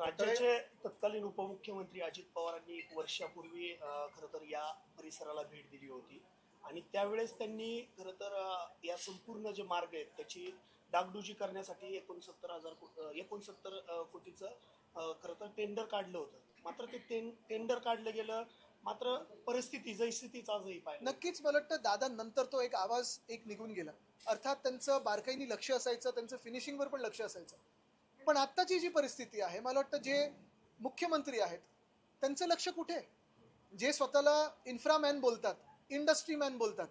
राज्याचे तत्कालीन उपमुख्यमंत्री अजित पवारांनी 1 वर्षापूर्वी खरं तर या परिसराला भेट दिली होती आणि त्यावेळेस त्यांनी खरं तर या संपूर्ण जे मार्ग आहेत त्याची डागडुजी करण्यासाठी 69 कोटीचं खरं तर टेंडर काढलं होतं. मात्र ते टेंडर काढलं गेलं, मात्र परिस्थिती जैसी तीच आजही पाहिजे. नक्कीच मला वाटतं दादा नंतर तो एक आवाज निघून गेला. अर्थात त्यांचं बारकाईने लक्ष असायचं, त्यांचं फिनिशिंगवर पण लक्ष असायचं. पण आत्ताची जी परिस्थिती आहे, मला वाटतं जे मुख्यमंत्री आहेत त्यांचं लक्ष कुठे? जे स्वतःला इन्फ्रामॅन बोलतात, इंडस्ट्री मॅन बोलतात,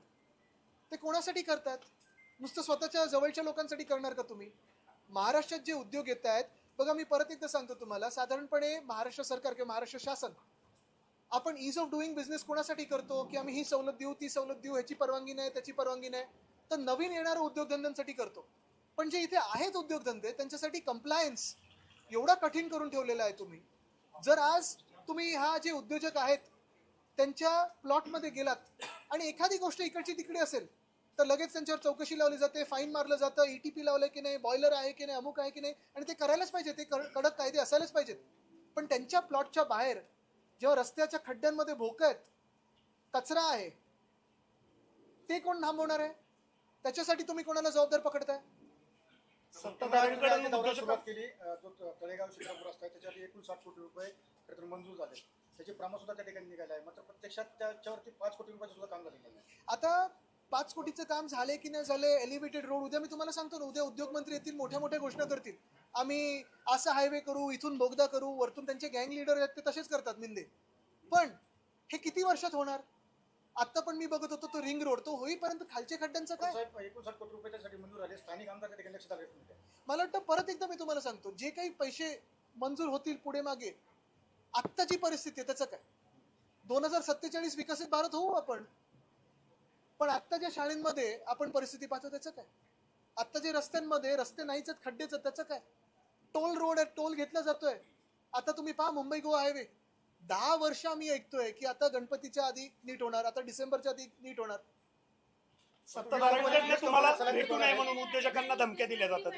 ते कोणासाठी करतात? नुसतं स्वतःच्या जवळच्या लोकांसाठी करणार का तुम्ही? महाराष्ट्रात जे उद्योग येत आहेत बघा, मी परत एकदा सांगतो तुम्हाला, साधारणपणे महाराष्ट्र सरकार किंवा महाराष्ट्र शासन आपण ईज ऑफ डुईंग बिझनेस कोणासाठी करतो? की आम्ही ही सवलत देऊ, ती सवलत देऊ, ह्याची परवानगी नाही, त्याची परवानगी नाही, तर नवीन येणाऱ्या उद्योगधंद्यांसाठी करतो. पण जे इथे आहेत उद्योगधंदे त्यांच्यासाठी कंप्लायन्स एवढा कठीण करून ठेवलेला आहे तुम्ही. जर आज तुम्ही हा जे उद्योजक आहेत त्यांच्या प्लॉटमध्ये गेलात आणि एखादी गोष्ट इकडची तिकडे असेल तर लगेच त्यांच्यावर चौकशी लावली जाते, फाईन मारलं जातं, ETP लावलं की नाही, बॉयलर आहे की नाही, अमुक आहे की नाही, आणि ते करायलाच पाहिजे, ते कडक कायदे असायलाच पाहिजेत. पण त्यांच्या प्लॉटच्या बाहेर जेव्हा रस्त्याच्या खड्ड्यांमध्ये भोक आहेत, कचरा आहे, ते कोण थांबवणार आहे? त्याच्यासाठी तुम्ही कोणाला जबाबदार पकडताय? सत्ताधाऱ्यांकडे सुरुवात केली. जो तळेगाव शिक्रापूर रस्ता आहे त्याच्यासाठी 59 कोटी रुपये मंजूर झाले. त्याचे प्रमाण सुद्धा त्या ठिकाणी निघाले आहे. मात्र प्रत्यक्षात त्याच्यावरती 5 कोटी रुपयाचं सुद्धा काम झालेलं आहे. आता 5 कोटीचं काम झाले की नाही झाले, एलिव्हेटेड रोड, उद्या मी तुम्हाला सांगतो ना, उद्या उद्योग मंत्री येतील, मोठ्या मोठ्या घोषणा करतील, आम्ही असा हायवे करू, इथून बोगदा करू, वरतून त्यांचे गँग लीडर आहेत ते तसेच करतात मिंदे. पण हे किती वर्षात होणार? आता पण मी बघत होतो तो रिंग रोड, तो होईपर्यंत खालच्या खड्ड्यांचं काय? 59 कोटी रुपये त्यासाठी मंजूर झाले. स्थानिक आमदार त्या ठिकाणी लक्षात आले. मला वाटतं परत एकदा मी तुम्हाला सांगतो, जे काही पैसे मंजूर होतील पुढे मागे, आत्ताची परिस्थिती आहे त्याचं काय? 2047 विकसित भारत होऊ आपण, पण आत्ताच्या शाळेंमध्ये आपण परिस्थिती पाहतो त्याचं काय? आत्ता जे रस्त्यांमध्ये रस्ते नाहीच आहेत, खड्डेच आहेत, त्याचं काय? टोल रोड आहे, टोल घेतला जातोय. आता तुम्ही पहा मुंबई गोवा हायवे, 10 वर्ष आम्ही ऐकतोय की आता गणपतीच्या आधी नीट होणार, आता डिसेंबरच्या आधी नीट होणार. सत्ताधाऱ्यांकडे तुम्हाला भेटू नये म्हणून उद्योजकांना धमक्या दिल्या जातात.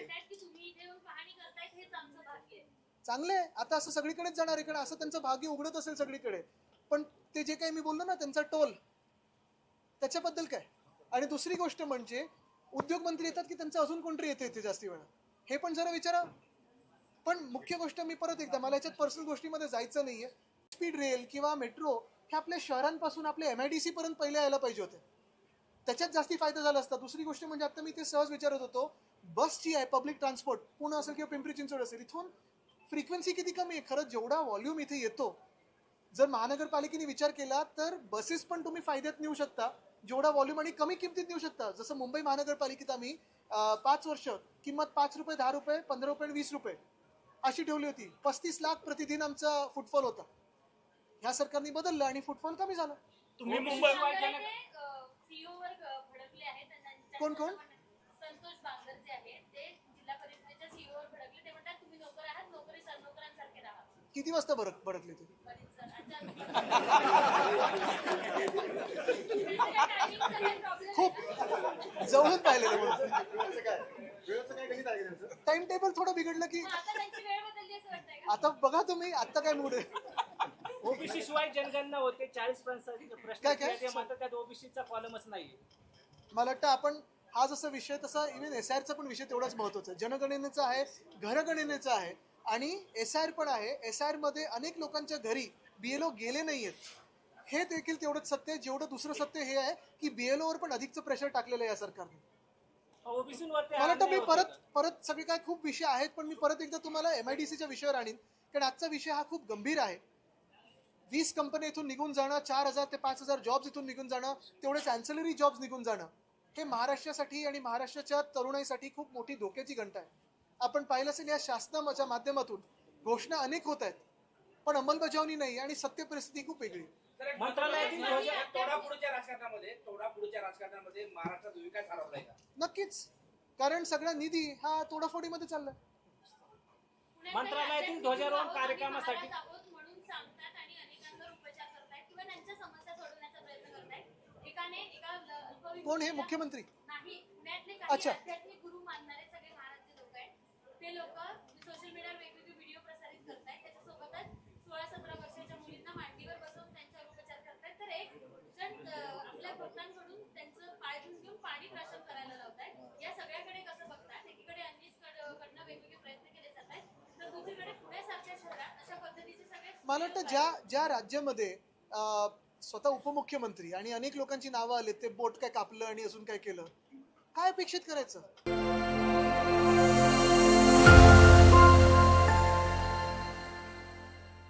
चांगले, आता असं सगळीकडेच जाणार आहे, कारण असं त्यांचं भाग्य उघडत असेल सगळीकडे. पण ते जे काही मी बोललो ना, त्यांचा टोल, त्याच्याबद्दल काय? आणि दुसरी गोष्ट म्हणजे उद्योग मंत्री येतात की त्यांचं अजून कोणतरी येते इथे जास्ती वेळा, हे पण जरा विचारा. पण मुख्य गोष्ट, मी परत एकदा, मला याच्यात पर्सनल गोष्टीमध्ये जायचं नाहीये. स्पीड रेल किंवा मेट्रो हे आपल्या शहरांपासून आपल्या MIDC पर्यंत पहिले यायला पाहिजे होते, त्याच्यात जास्ती फायदा झाला असता. दुसरी गोष्ट म्हणजे आता मी ते सहज विचारत होतो, बसची आहे, पब्लिक ट्रान्सपोर्ट, पुणे असेल किंवा पिंपरी चिंचवड असेल, इथून फ्रिक्वेन्सी किती कमी आहे. खरंच जेवढा व्हॉल्यूम इथे येतो, जर महानगरपालिकेने विचार केला तर बसेस पण तुम्ही फायद्यात नेऊ शकता, जेवढा व्हॉल्यूम, आणि कमी किमतीत नेऊ शकता. जसं मुंबई महानगरपालिकेत आम्ही 5 वर्ष किंमत 5 रुपये, 10 रुपये, 15 रुपये आणि 20 रुपये अशी ठेवली होती. 35 लाख प्रतिदिन आमचा फुटफॉल होता. ह्या सरकारने बदललं आणि फुटफॉल कमी झाला. तुम्ही मुंबई कोण कोण? संतोष बांगर जे आहेत ते जिल्हा परिषदेच्या CEO वर भडकले. ते म्हणतात तुम्ही नोकर आहात, नोकरी सरनोकरांसारखे राहा. किती वाजता भडकले ते? खूप जवळून पाहिलेलं. टाइम टेबल थोडं बिघडलं की आता बघा तुम्ही, आता काय मूड आहे? ओबीसी शिवाय जनगणना होते 40% प्रश्न, मात्र त्यात ओबीसीचा कॉलमच नाहीये. मला वाटतं आपण हा जसा विषय तसा इव्हन SIRचा पण विषय तेवढाच महत्वाचा आहे. जनगणनेचा आहे, घरगणनेचा आहे आणि SIR पण आहे. SIR मध्ये अनेक लोकांच्या घरी BLO गेले नाहीयेत, हे देखील तेवढंच सत्य आहे जेवढं दुसरं सत्य हे आहे की BLO वर पण अधिकचं प्रेशर टाकलेलं आहे या सरकारने. मला वाटतं मी परत सगळे काय खूप विषय आहेत, पण मी परत एकदा तुम्हाला MIDCच्या विषयावर आणीन, कारण आजचा विषय हा खूप गंभीर आहे. 20 कंपन्या इथून निघून जाणं, 4000 ते 5000 जॉब्स इथून निघून जाणं, तेवढेच अँसिलरी जॉब्स निघून जाणं, हे महाराष्ट्रासाठी आणि महाराष्ट्राच्या तरुणाईसाठी खूप मोठी धोक्याची घंटा आहे. आपण पाहिलं असेल या शासनाच्या माध्यमातून घोषणा अनेक होत आहेत, पण अंमलबजावणी नाही आणि सत्य परिस्थिती खूप वेगळी. तोडाफोडीच्या राजकारणामध्ये महाराष्ट्रात विकास हरवलाय का? नक्कीच, कारण सगळा निधी हा तोडाफोडीमध्ये चाललाय. मंत्रालयातील ध्वजारोहण कार्यक्रमासाठी म्हणून सांगतात आणि अनेकांवर उपचार करतायत किंवा त्यांच्या समस्या सोडवण्याचा प्रयत्न करतायत. एका कोण हे मुख्यमंत्री? नाही, पुण्यातले अच्छा. काही आध्यात्मिक गुरु मानणारे सगळे महाराष्ट्र लोक आहेत. ते लोक सोशल मीडियावर वेगवेगळे व्हिडिओ प्रसारित करतायत. दुसरीकडे पुणे सारख्या शहरात अशा पद्धतीचे सगळे मला वाटतं ज्या राज्यामध्ये स्वतः उपमुख्यमंत्री आणि अनेक लोकांची नावं आले, ते बोट काय कापलं आणि अजून काय केलं, काय अपेक्षित करायचं?